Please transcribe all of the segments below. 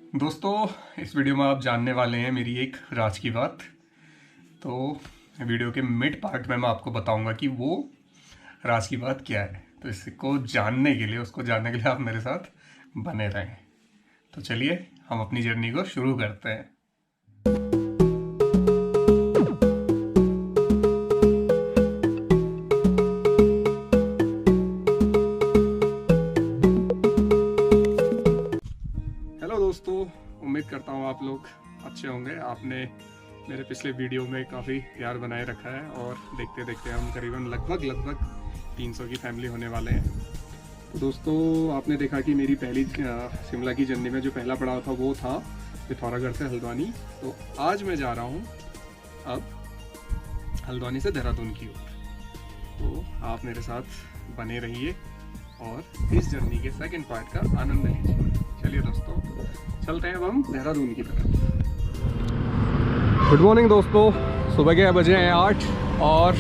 दोस्तों, इस वीडियो में आप जानने वाले हैं मेरी एक राज की बात। तो वीडियो के मिड पार्ट में मैं आपको बताऊंगा कि वो राज की बात क्या है। तो इसको जानने के लिए आप मेरे साथ बने रहें। तो चलिए हम अपनी जर्नी को शुरू करते हैं। हेलो दोस्तों, उम्मीद करता हूँ आप लोग अच्छे होंगे। आपने मेरे पिछले वीडियो में काफ़ी प्यार बनाए रखा है और देखते देखते हम करीबन लगभग 300 की फैमिली होने वाले हैं। तो दोस्तों, आपने देखा कि मेरी पहली शिमला की जर्नी में जो पहला पड़ाव था वो था पिथौरागढ़ से हल्द्वानी। तो आज मैं जा रहा हूँ अब हल्द्वानी से देहरादून की ओर। तो आप मेरे साथ बने रहिए और इस जर्नी के सेकंड पार्ट का आनंद लीजिए। चलिए दोस्तों, चलते हैं अब हम देहरादून की तरफ। गुड मॉर्निंग दोस्तों, सुबह के बजे हैं 8 और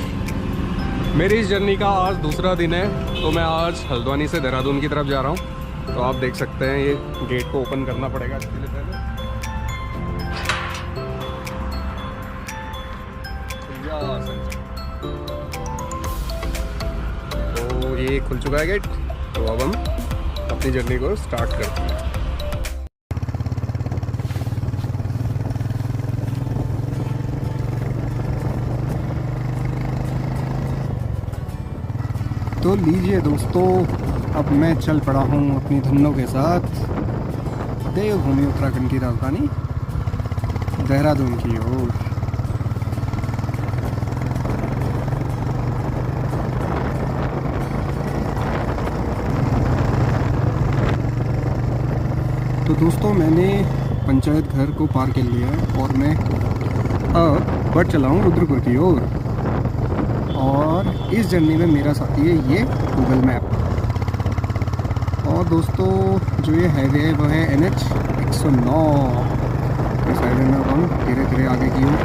मेरी इस जर्नी का आज दूसरा दिन है। तो मैं आज हल्द्वानी से देहरादून की तरफ जा रहा हूँ। तो आप देख सकते हैं ये गेट को ओपन करना पड़ेगा इसके लिए पहले। तो ये खुल चुका है गेट। तो अब हम अपनी जर्नी को स्टार्ट करते हैं। तो लीजिए दोस्तों, अब मैं चल पड़ा हूँ अपनी धन्नों के साथ देवभूमि उत्तराखंड की राजधानी देहरादून की ओर। तो दोस्तों, मैंने पंचायत घर को पार कर लिया है और मैं अब बढ़ चला हूँ रुद्रपुर की ओर। और इस जर्नी में मेरा साथी है ये गूगल मैप। और दोस्तों, जो ये हाईवे है वो है NH 109। इस हाईवे में हम धीरे धीरे आगे की ओर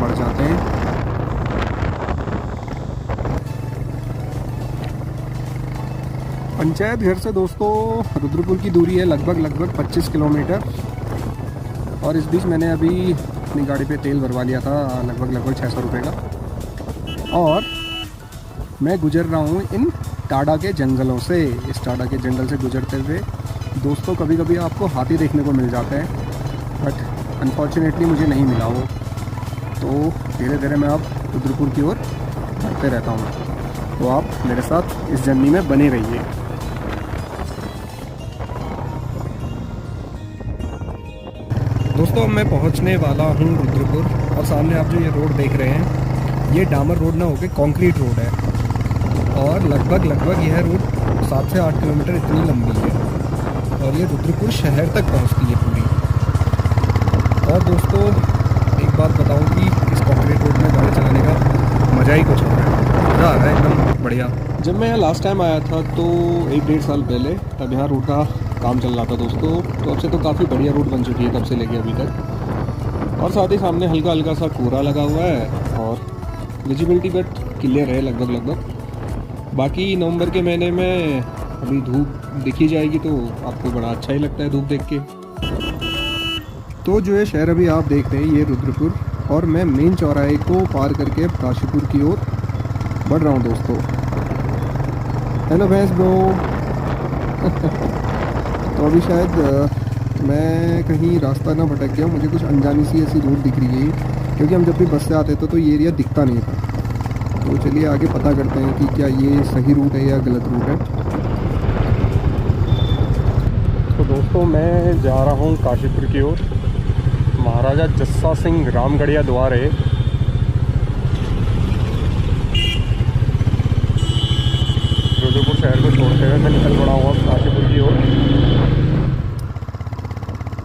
बढ़ जाते हैं। पंचायत घर से दोस्तों रुद्रपुर की दूरी है लगभग 25 किलोमीटर। और इस बीच मैंने अभी अपनी गाड़ी पे तेल भरवा लिया था लगभग 600 रुपये का। और मैं गुजर रहा हूँ इन टाडा के जंगलों से। इस टाडा के जंगल से गुजरते हुए दोस्तों कभी कभी आपको हाथी देखने को मिल जाते हैं, बट अनफॉर्चुनेटली मुझे नहीं मिला वो। तो धीरे धीरे मैं अब रुद्रपुर की ओर बढ़ते रहता हूँ। तो आप मेरे साथ इस जर्नी में बने रहिए। दोस्तों, मैं पहुँचने वाला हूँ रुद्रपुर। और सामने आप जो ये रोड देख रहे हैं, ये डामर रोड ना होकर कंक्रीट रोड है। और लगभग यह रोड 7 से 8 किलोमीटर इतनी लंबी है और ये रुद्रपुर शहर तक पहुंचती है पूरी। और दोस्तों, एक बात बताऊं कि इस कंक्रीट रोड में गाड़ी चलाने का मज़ा ही कुछ और है। मज़ा आ रहा है एकदम बढ़िया। जब मैं लास्ट टाइम आया था तो 1-1.5 साल पहले, तब यहाँ रोड का काम चल रहा था दोस्तों। तो अब से तो काफ़ी बढ़िया रोड बन चुकी है तब से लेके अभी तक। और साथ ही सामने हल्का सा कोहरा लगा हुआ है और विजिबिलिटी बट क्लियर है लगभग। बाकी नवंबर के महीने में अभी धूप दिखी जाएगी तो आपको बड़ा अच्छा ही लगता है धूप देख के। तो जो ये शहर अभी आप देख रहे हैं, ये रुद्रपुर। और मैं मेन चौराहे को पार करके काशीपुर की ओर बढ़ रहा हूँ दोस्तों। हेलो भैंस ब्रो। तो अभी शायद मैं कहीं रास्ता ना भटक गया। मुझे कुछ अनजानी सी ऐसी रोड दिख रही है, क्योंकि हम जब भी बस से आते थे तो ये एरिया दिखता नहीं था। तो चलिए आगे पता करते हैं कि क्या ये सही रूट है या गलत रूट है। तो दोस्तों, मैं जा रहा हूँ काशीपुर की ओर। महाराजा जस्सा सिंह रामगढ़िया द्वारे रुद्रपुर शहर को छोड़ते हुए मैं निकल पड़ा हूँ काशीपुर की ओर।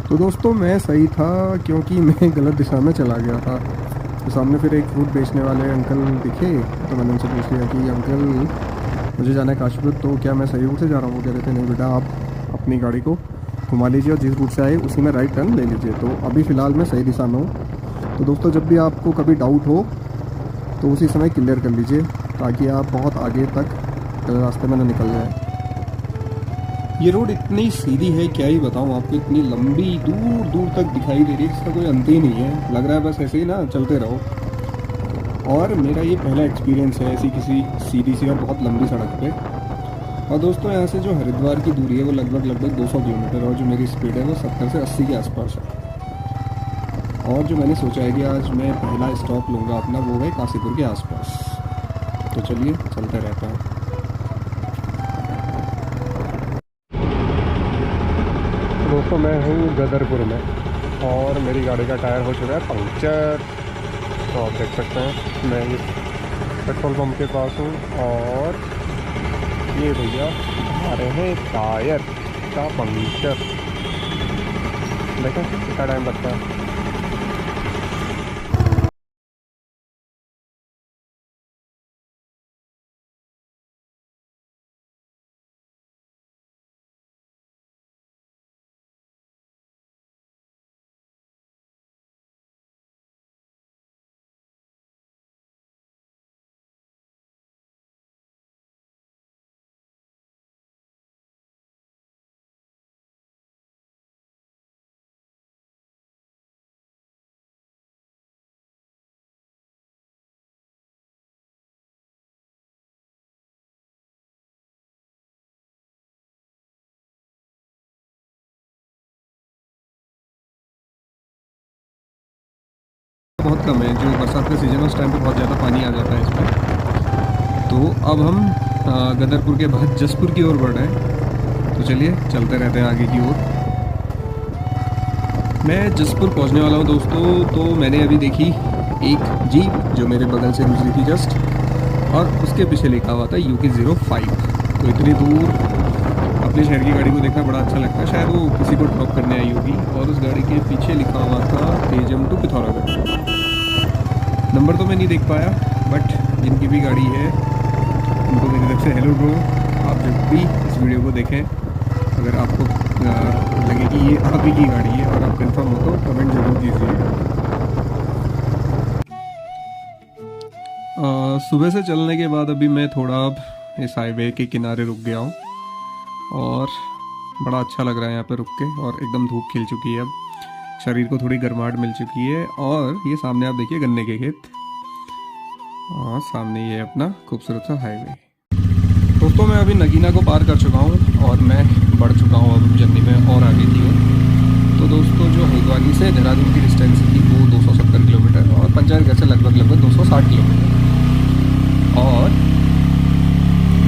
तो दोस्तों, मैं सही था क्योंकि मैं गलत दिशा में चला गया था। तो सामने फिर एक फ्रूट बेचने वाले अंकल दिखे। तो मैंने उनसे पूछ लिया कि अंकल, मुझे जाना है काशीपुर, तो क्या मैं सही रूट से जा रहा हूँ? वो कह रहे थे नहीं बेटा, आप अपनी गाड़ी को घुमा लीजिए और जिस रूट से आए उसी में राइट टर्न ले लीजिए। तो अभी फ़िलहाल मैं सही दिशा में हूँ। तो दोस्तों, जब भी आपको कभी डाउट हो तो उसी समय क्लियर कर लीजिए, ताकि आप बहुत आगे तक रास्ते में ना निकल जाए। ये रोड इतनी सीधी है, क्या ही बताऊँ आपको, इतनी लंबी दूर दूर तक दिखाई दे रही है, इसका कोई अंत ही नहीं है। लग रहा है बस ऐसे ही ना चलते रहो। और मेरा ये पहला एक्सपीरियंस है ऐसी किसी सीधी सी और बहुत लंबी सड़क पे। और दोस्तों यहाँ से जो हरिद्वार की दूरी है वो लगभग 200 किलोमीटर, और जो मेरी स्पीड है वो 70 से 80 के आसपास है। और जो मैंने सोचा है कि आज मैं पहला स्टॉप लूँगा अपना, वो है काशीपुर के आसपास। तो चलिए चलते रहते हैं। दोस्तों मैं हूँ गदरपुर में, और मेरी गाड़ी का टायर हो चुका है पंक्चर। तो आप देख सकते हैं मैं इस पेट्रोल पंप के पास हूँ, और ये भैया हमारे हैं टायर का पंक्चर। देखें कितना टाइम लगता है। बहुत कम है, जो बरसात का सीज़न है उस टाइम पे बहुत ज़्यादा पानी आ जाता है इसमें। तो अब हम गदरपुर के बाद जसपुर की ओर बढ़ रहे हैं। तो चलिए चलते रहते हैं आगे की ओर। मैं जसपुर पहुंचने वाला हूं दोस्तों। तो मैंने अभी देखी एक जीप जो मेरे बगल से गुजरी थी जस्ट, और उसके पीछे लिखा हुआ था UK05। तो इतनी दूर अपने शहर की गाड़ी को देखना बड़ा अच्छा लगता है। शायद वो किसी को ड्रॉप करने आई होगी, और उस गाड़ी के पीछे लिखा हुआ था तेजम टू पिथौरागढ़। नंबर तो मैं नहीं देख पाया, बट जिनकी भी गाड़ी है उनको मेरी तरफ से हेलो ब्रो। आप जब भी इस वीडियो को देखें, अगर आपको लगे कि ये आप ही की गाड़ी है और आप कंफर्म हो तो कमेंट जरूर कीजिए। सुबह से चलने के बाद अभी मैं थोड़ा अब इस हाईवे के किनारे रुक गया हूँ, और बड़ा अच्छा लग रहा है यहाँ पे रुक के। और एकदम धूप खिल चुकी है, अब शरीर को थोड़ी गर्माहट मिल चुकी है। और ये सामने आप देखिए गन्ने के खेत, और सामने ये अपना खूबसूरत सा हाईवे। दोस्तों मैं अभी नगीना को पार कर चुका हूँ, और मैं बढ़ चुका हूँ अब जर्नी में और आगे की ओर। तो दोस्तों जो हल्द्वानी से देहरादून की डिस्टेंस थी वो 270 किलोमीटर, और पंचायतगढ़ से लगभग 260 किलोमीटर। और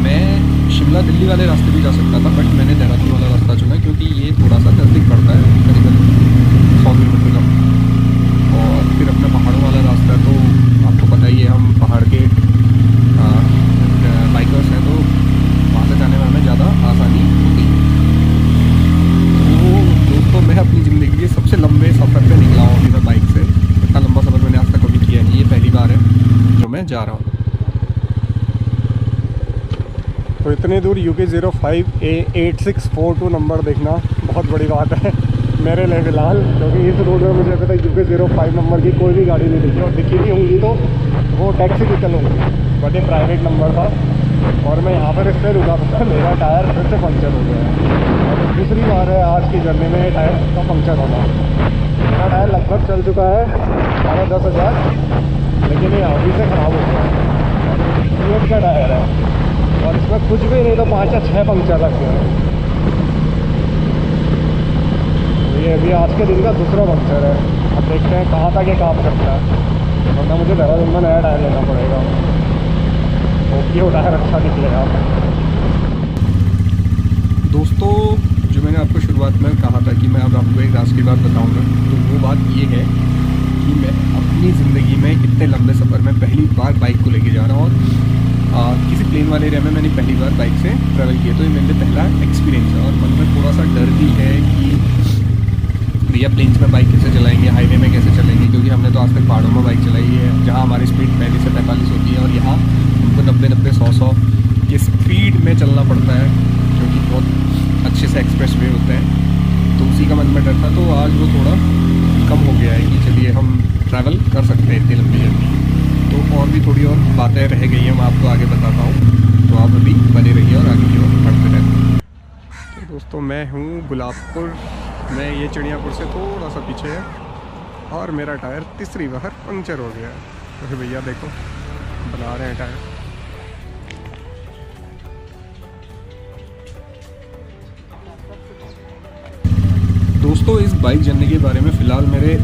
मैं शिमला दिल्ली वाले रास्ते भी जा सकता था, बट मैंने देहरादून वाला रास्ता चुना क्योंकि ये थोड़ा सा नज़दीक पड़ता है, करीबन 100 किलोमीटर का। और फिर अपना पहाड़ों वाला रास्ता, तो आपको पता ही है हम पहाड़ के बाइकर्स हैं, तो वहाँ से जाने में हमें ज़्यादा आसानी होती है। तो दोस्तों मैं अपनी ज़िंदगी के सबसे लंबे सफ़र पे निकला हूँ अभी मैं बाइक से। इतना लंबा सफ़र मैंने आज तक कभी किया नहीं, ये पहली बार है जो मैं जा रहा हूँ। तो इतनी दूर UK05 8642 नंबर देखना बहुत बड़ी बात है मेरे लिए फ़िलहाल, क्योंकि इस रोड में मुझे अभी तक UK05 नंबर की कोई भी गाड़ी नहीं दिखी, और दिखी नहीं होंगी तो वो टैक्सी व्हीकल होंगी, बट ये प्राइवेट नंबर था। और मैं यहाँ पर इससे रुका था, मेरा टायर फिर से पंक्चर हो गया है, और दूसरी बार है आज की जर्नी में टायर का पंक्चर होना। मेरा टायर लगभग चल चुका है 10,500, लेकिन ये अभी से ख़राब हो गया है। सीएट का टायर है, और इसमें कुछ भी नहीं तो 5 या 6 पंक्चर लग गए हैं। ये अभी आज के दिन का दूसरा पंक्चर है। अब देखते हैं कहाँ तक ये काम करता है, वरना मुझे देहरादून में नया टायर लेना पड़ेगा। ओके वो टायर अच्छा निकलेगा। दोस्तों जो मैंने आपको शुरुआत में कहा था कि मैं अब आपको एक राज की बात बताऊँगा, तो वो बात ये है कि मैं अपनी ज़िंदगी में इतने लंबे सफ़र में पहली बार बाइक को लेके जा रहा हूँ, और किसी प्लेन वाले एरिया में मैंने पहली बार बाइक से ट्रैवल किया। तो ये मेरे लिए पहला एक्सपीरियंस है, और मन में थोड़ा सा डर भी है कि भैया प्लेन्स में बाइक कैसे चलाएंगे, हाईवे में कैसे चलेंगे, क्योंकि हमने तो आज तक पहाड़ों में बाइक चलाई है जहाँ हमारी स्पीड 35 से 45 होती है, और यहाँ हमको 90-90 100-100 की स्पीड में चलना पड़ता है, क्योंकि बहुत अच्छे से एक्सप्रेस वे होते हैं। तो उसी का मन में डर था, तो आज वो थोड़ा कम हो गया है कि चलिए हम ट्रैवल कर सकते हैं इतनी लंबी जर्नी। तो और भी थोड़ी और बातें रह गई हैं, मैं आपको आगे बताता हूँ, तो आप अभी बने रहिए और आगे की ओर बढ़ते रहते हैं। तो दोस्तों मैं हूँ गुलाबपुर में, ये चिड़ियापुर से थोड़ा सा पीछे है और मेरा टायर तीसरी बार पंक्चर हो गया है। तो भैया देखो बना रहे हैं टायर। दोस्तों इस बाइक जर्नी के बारे में फ़िलहाल मेरे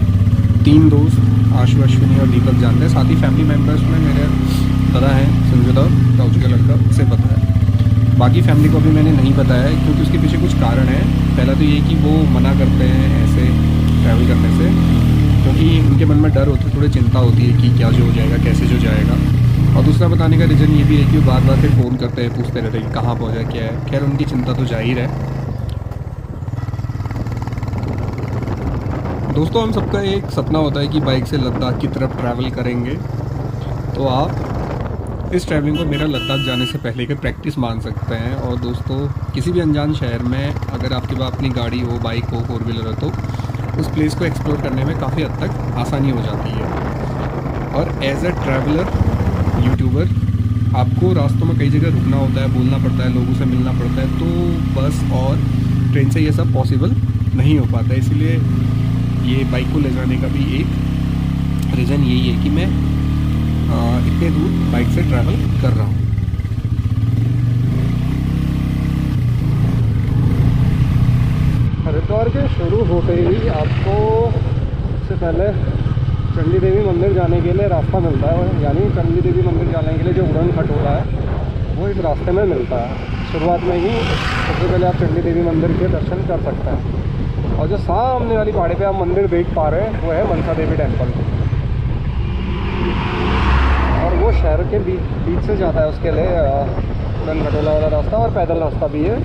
3 दोस्त आशु, अश्विनी और दीपक जानते हैं। साथ ही फैमिली मेम्बर्स में मेरे पता है संजुदा ताऊ का लड़का, उसे पता है। बाकी फैमिली को भी मैंने नहीं बताया है क्योंकि उसके पीछे कुछ कारण है। पहला तो ये कि वो मना करते हैं ऐसे ट्रैवल करने से, क्योंकि उनके मन में डर होता है, थोड़ी चिंता होती है कि क्या जो हो जाएगा, कैसे जो जाएगा। और दूसरा बताने का रीज़न ये भी है कि वो बार बार फिर फ़ोन करते हैं, पूछते रहते हैं कि कहाँ पहुँचा, क्या है। खैर उनकी चिंता तो जाहिर है। दोस्तों हम सबका एक सपना होता है कि बाइक से लद्दाख की तरफ ट्रैवल करेंगे। तो आप इस ट्रैवलिंग को मेरा लद्दाख जाने से पहले की प्रैक्टिस मान सकते हैं। और दोस्तों किसी भी अनजान शहर में अगर आपके पास अपनी गाड़ी हो, बाइक हो, 4 व्हीलर हो, तो उस प्लेस को एक्सप्लोर करने में काफ़ी हद तक आसानी हो जाती है। और एज ए ट्रैवलर यूट्यूबर आपको रास्तों में कई जगह रुकना होता है, बोलना पड़ता है, लोगों से मिलना पड़ता है, तो बस और ट्रेन से ये सब पॉसिबल नहीं हो पाता है। इसलिए ये बाइक को ले जाने का भी एक रीज़न यही है कि मैं इतने दूर बाइक से ट्रैवल कर रहा हूँ। हरिद्वार के शुरू होते ही आपको सबसे पहले चंडी देवी मंदिर जाने के लिए रास्ता मिलता है। यानी चंडी देवी मंदिर जाने के लिए जो उड़न खटोला है वो इस रास्ते में मिलता है। शुरुआत में ही सबसे पहले आप चंडी देवी मंदिर के दर्शन कर सकते हैं। और जो सामने वाली पहाड़ी पे आप मंदिर देख पा रहे हैं वो है मनसा देवी टेम्पल। और वो शहर के बीच से जाता है, उसके लिए उड़न खटोला वाला रास्ता और पैदल रास्ता भी है।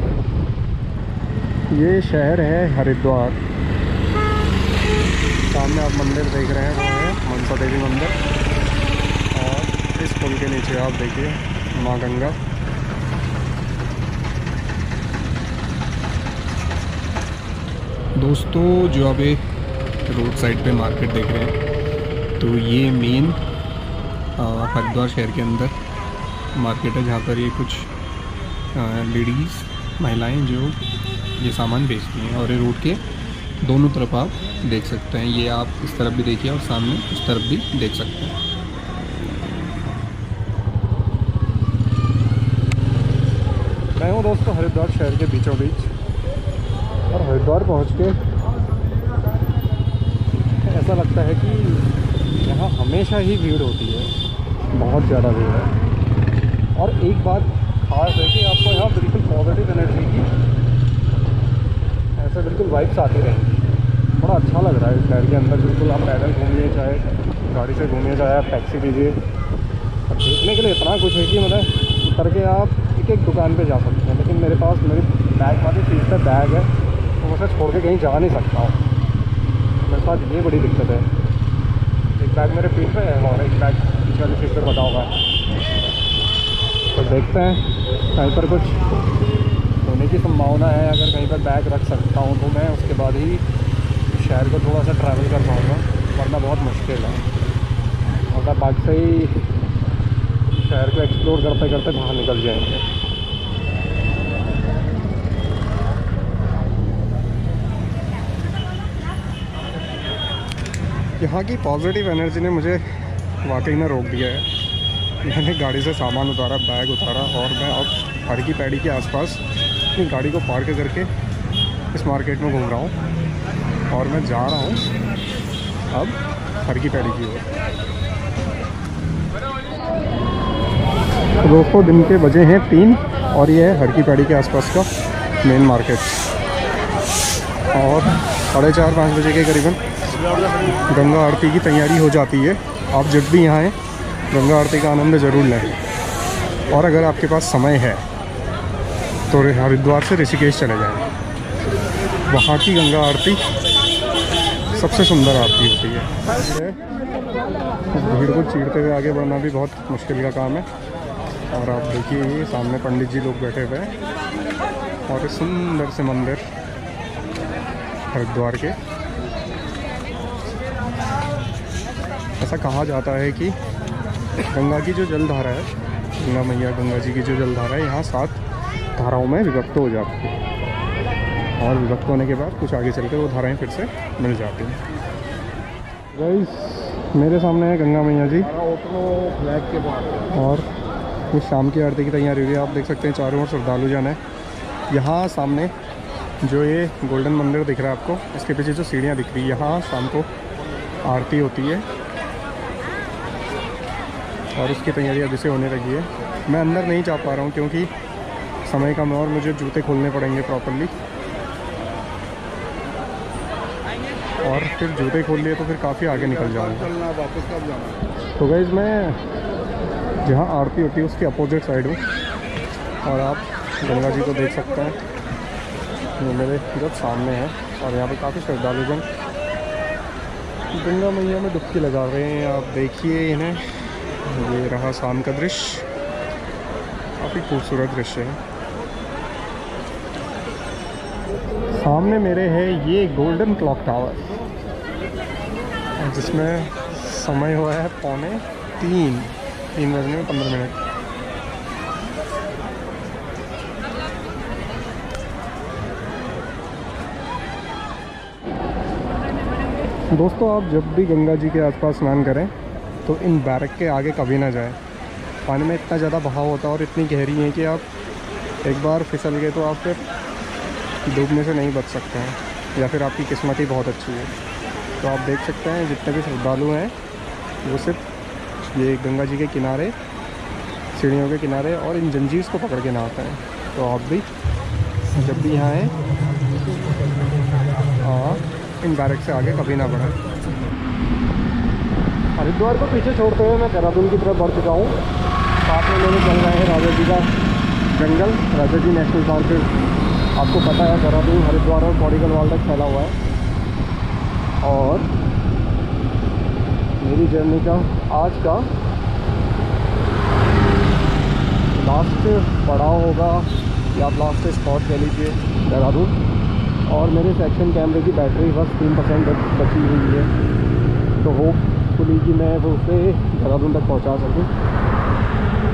ये शहर है हरिद्वार। सामने आप मंदिर देख रहे हैं वो है मनसा देवी मंदिर। और इस पुल के नीचे आप देखिए माँ गंगा। दोस्तों जो आप एक रोड साइड पे मार्केट देख रहे हैं, तो ये मेन हरिद्वार शहर के अंदर मार्केट है, जहाँ पर ये कुछ लेडीज़, महिलाएं जो ये सामान बेचती हैं। और ये रोड के दोनों तरफ आप देख सकते हैं। ये आप इस तरफ भी देखिए और सामने उस तरफ भी देख सकते हैं। मैं हूँ दोस्तों हरिद्वार शहर के बीचों बीच। और हरिद्वार पहुँच के ऐसा लगता है कि यहाँ हमेशा ही भीड़ होती है, बहुत ज़्यादा भीड़ है। और एक बात खास है कि आपको यहाँ बिल्कुल पॉजिटिव एनर्जी की ऐसे बिल्कुल वाइब्स आती रहेंगी। बड़ा अच्छा लग रहा है इस शहर के अंदर। बिल्कुल आप पैदल घूमिए, चाहे गाड़ी से घूमिए, चाहे आप टैक्सी लीजिए, और देखने के लिए इतना कुछ है कि मतलब उतर के आप एक एक दुकान पे जा सकते हैं। लेकिन मेरे पास मेरी बैग वाली चीज़ पर बैग है, तो मैं उसे छोड़ के कहीं जा नहीं सकता हूँ। मेरे साथ ये बड़ी दिक्कत है। एक बैग मेरे पीठ पे है और एक बैग पीछे वाली सीट पर बता होगा। तो देखते हैं कहीं पर कुछ होने की संभावना है। अगर कहीं पर बैग रख सकता हूँ तो मैं उसके बाद ही शहर को थोड़ा सा ट्रैवल कर पाऊँगा, वरना बहुत मुश्किल है। मतलब बाइक से ही शहर को एक्सप्लोर करते करते बाहर निकल जाएंगे। यहाँ की पॉजिटिव एनर्जी ने मुझे वाकई में रोक दिया है। मैंने गाड़ी से सामान उतारा, बैग उतारा, और मैं अब हर की पैड़ी के आसपास अपनी गाड़ी को पार्क करके इस मार्केट में घूम रहा हूँ। और मैं जा रहा हूँ अब हर की पैड़ी की ओर। दोस्तों दिन के बजे हैं 3 और ये है हर की पैड़ी के आसपास का मेन मार्केट। और 4:30-5 बजे के करीबन गंगा आरती की तैयारी हो जाती है। आप जब भी यहाँ आएँ गंगा आरती का आनंद ज़रूर लें। और अगर आपके पास समय है तो हरिद्वार से ऋषिकेश चले जाएँ। वहाँ की गंगा आरती सबसे सुंदर आरती होती है। भीड़ को चीरते हुए आगे बढ़ना भी बहुत मुश्किल का काम है। और आप देखिए ये सामने पंडित जी लोग बैठे हुए हैं और सुंदर से मंदिर हरिद्वार के। ऐसा कहा जाता है कि गंगा की जो जलधारा है, गंगा मैया गंगा जी की जो जलधारा है, यहाँ 7 धाराओं में विभक्त हो जाती है। और विभक्त होने के बाद कुछ आगे चलकर वो धाराएं फिर से मिल जाती हैं। गाइस मेरे सामने है गंगा मैया जी फ्लैग के बाद और कुछ शाम की आरती की तैयारी हुई है। आप देख सकते हैं चारों ओर श्रद्धालु जन है। यहाँ सामने जो ये गोल्डन मंदिर दिख रहा है आपको, इसके पीछे जो सीढ़ियाँ दिख रही है, यहाँ शाम को आरती होती है और उसकी तैयारी अभी से होने लगी है। मैं अंदर नहीं जा पा रहा हूँ क्योंकि समय कम है और मुझे जूते खोलने पड़ेंगे प्रॉपरली, और फिर जूते खोल लिए तो फिर काफ़ी आगे निकल जाऊँगा। वापस कब जाना? तो गाइस मैं जहाँ आरती होती है उसके अपोजिट साइड हूँ और आप गंगा जी को देख सकते हैं, ये मेरे जब सामने है। और यहाँ पे काफ़ी श्रद्धालु जन गंगा मैया में डुबकी लगा रहे हैं। आप देखिए इन्हें, ये रहा शाम का दृश्य, काफ़ी खूबसूरत दृश्य है। सामने मेरे है ये गोल्डन क्लॉक टावर, जिसमें समय हुआ है 3 बजने में 15 मिनट। दोस्तों आप जब भी गंगा जी के आसपास स्नान करें तो इन बैरक के आगे कभी ना जाएं। पानी में इतना ज़्यादा बहाव होता है और इतनी गहरी है कि आप एक बार फिसल गए तो आप फिर डूबने से नहीं बच सकते हैं, या फिर आपकी किस्मत ही बहुत अच्छी है। तो आप देख सकते हैं जितने भी श्रद्धालु हैं वो सिर्फ ये गंगा जी के किनारे, सीढ़ियों के किनारे और इन जंजीर को पकड़ के नहाते हैं। तो आप भी जब भी यहाँ आएँ इन बैरक से आगे कभी ना बढ़ें। हरिद्वार को पीछे छोड़ते हुए मैं देहरादून की तरफ बढ़ चुका हूँ। साथ में मैंने चल रहा है राजा जी का जंगल, राजा जी नेशनल पार्क। आपको पता है देहरादून हरिद्वार और पौड़ी गढ़वाल तक फैला हुआ है। और मेरी जर्नी का आज का लास्ट पड़ाव होगा या लास्ट स्पॉट कह लीजिए देहरादून। और मेरे सेक्शन कैमरे की बैटरी बस 3% बची हुई है, तो होपफुली कि मैं वो उसे देहरादून तक पहुंचा सकूं।